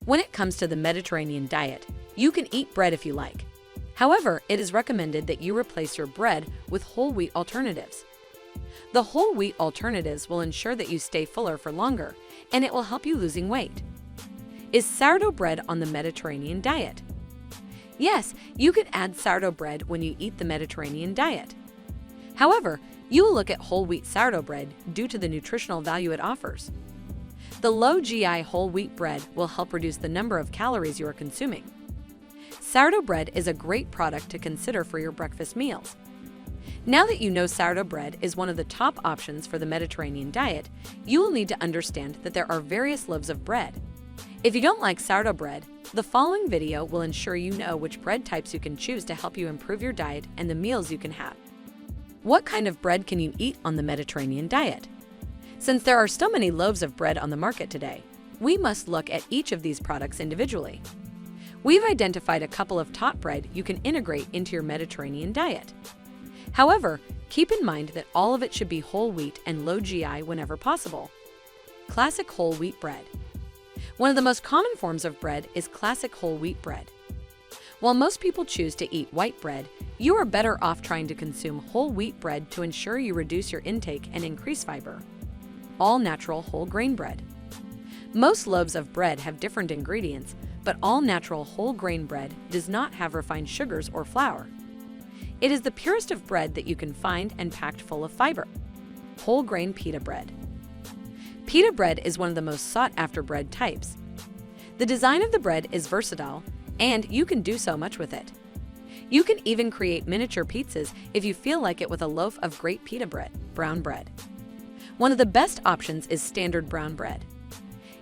When it comes to the Mediterranean diet, you can eat bread if you like. However, it is recommended that you replace your bread with whole wheat alternatives. The whole wheat alternatives will ensure that you stay fuller for longer, and it will help you losing weight. Is sourdough bread on the Mediterranean diet? Yes, you could add sourdough bread when you eat the Mediterranean diet. However, you will look at whole wheat sourdough bread due to the nutritional value it offers. The low GI whole wheat bread will help reduce the number of calories you are consuming. Sourdough bread is a great product to consider for your breakfast meals. Now that you know sourdough bread is one of the top options for the Mediterranean diet, you will need to understand that there are various loaves of bread. If you don't like sourdough bread, the following video will ensure you know which bread types you can choose to help you improve your diet and the meals you can have. What kind of bread can you eat on the Mediterranean diet? Since there are so many loaves of bread on the market today, we must look at each of these products individually. We've identified a couple of top bread you can integrate into your Mediterranean diet. However, keep in mind that all of it should be whole wheat and low GI whenever possible. Classic whole wheat bread. One of the most common forms of bread is classic whole wheat bread. While most people choose to eat white bread, you are better off trying to consume whole wheat bread to ensure you reduce your intake and increase fiber. All-natural whole grain bread. Most loaves of bread have different ingredients, but all-natural whole grain bread does not have refined sugars or flour. It is the purest of bread that you can find and packed full of fiber. Whole grain pita bread. Pita bread is one of the most sought-after bread types. The design of the bread is versatile, and you can do so much with it. You can even create miniature pizzas if you feel like it with a loaf of great pita bread, brown bread. One of the best options is standard brown bread.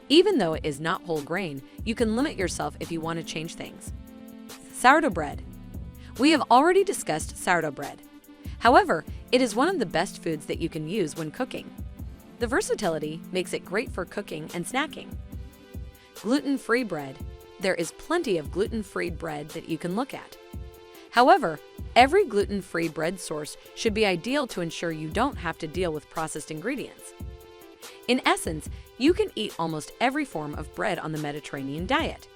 Even though it is not whole grain, you can limit yourself if you want to change things. Sourdough bread. We have already discussed sourdough bread. However, it is one of the best foods that you can use when cooking. The versatility makes it great for cooking and snacking. Gluten-free bread. There is plenty of gluten-free bread that you can look at. However, every gluten-free bread source should be ideal to ensure you don't have to deal with processed ingredients. In essence, you can eat almost every form of bread on the Mediterranean diet.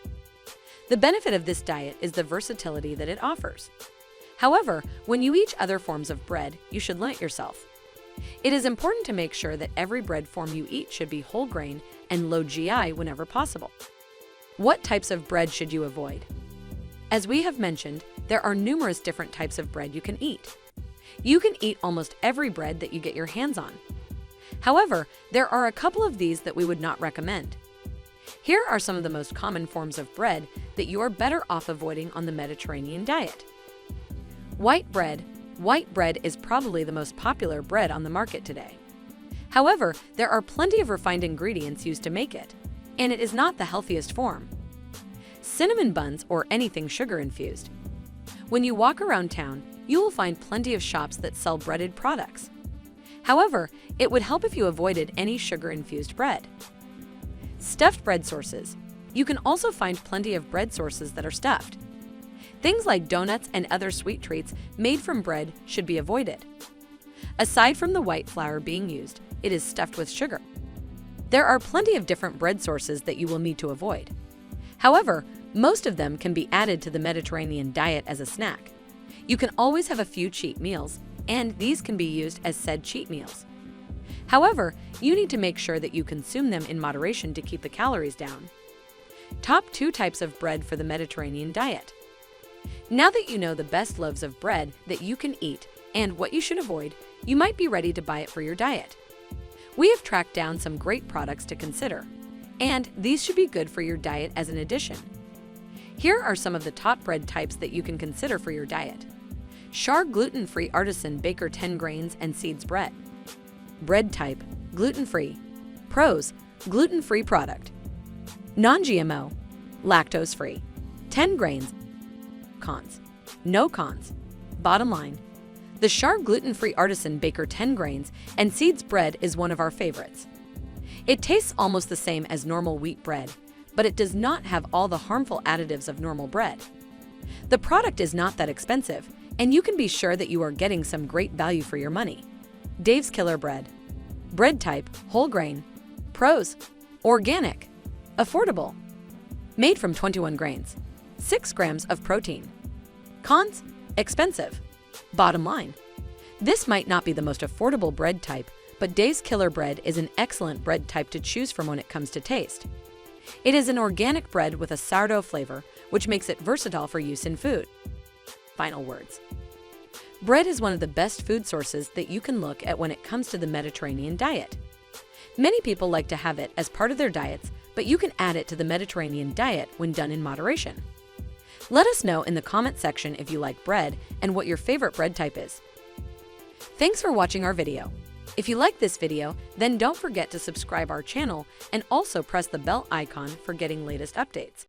The benefit of this diet is the versatility that it offers. However, when you eat other forms of bread, you should limit yourself. It is important to make sure that every bread form you eat should be whole grain and low GI whenever possible. What types of bread should you avoid? As we have mentioned, there are numerous different types of bread you can eat. You can eat almost every bread that you get your hands on. However, there are a couple of these that we would not recommend. Here are some of the most common forms of bread that you are better off avoiding on the Mediterranean diet. White bread. White bread is probably the most popular bread on the market today. However, there are plenty of refined ingredients used to make it, and it is not the healthiest form. Cinnamon buns or anything sugar-infused. When you walk around town, you will find plenty of shops that sell breaded products. However, it would help if you avoided any sugar-infused bread. Stuffed bread sources. You can also find plenty of bread sources that are stuffed. Things like donuts and other sweet treats made from bread should be avoided. Aside from the white flour being used, it is stuffed with sugar. There are plenty of different bread sources that you will need to avoid. However, most of them can be added to the Mediterranean diet as a snack. You can always have a few cheat meals, and these can be used as said cheat meals. However, you need to make sure that you consume them in moderation to keep the calories down. Top 2 types of bread for the Mediterranean diet. Now that you know the best loaves of bread that you can eat and what you should avoid, you might be ready to buy it for your diet. We have tracked down some great products to consider, and these should be good for your diet as an addition. Here are some of the top bread types that you can consider for your diet. Char gluten-free artisan baker 10 grains and seeds bread. Bread type, gluten-free. Pros, gluten-free product. Non-GMO, lactose-free. 10 grains. Cons, no cons. Bottom line, the Char gluten-free artisan baker 10 grains and seeds bread is one of our favorites. It tastes almost the same as normal wheat bread, but it does not have all the harmful additives of normal bread. The product is not that expensive, and you can be sure that you are getting some great value for your money. Dave's Killer Bread. Bread type, whole grain. Pros, organic. Affordable. Made from 21 grains. 6 grams of protein. Cons? Expensive. Bottom line, this might not be the most affordable bread type, but Dave's Killer Bread is an excellent bread type to choose from when it comes to taste. It is an organic bread with a sourdough flavor, which makes it versatile for use in food. Final words. Bread is one of the best food sources that you can look at when it comes to the Mediterranean diet. Many people like to have it as part of their diets, but you can add it to the Mediterranean diet when done in moderation. Let us know in the comment section if you like bread and what your favorite bread type is. Thanks for watching our video. If you like this video, then don't forget to subscribe our channel and also press the bell icon for getting latest updates.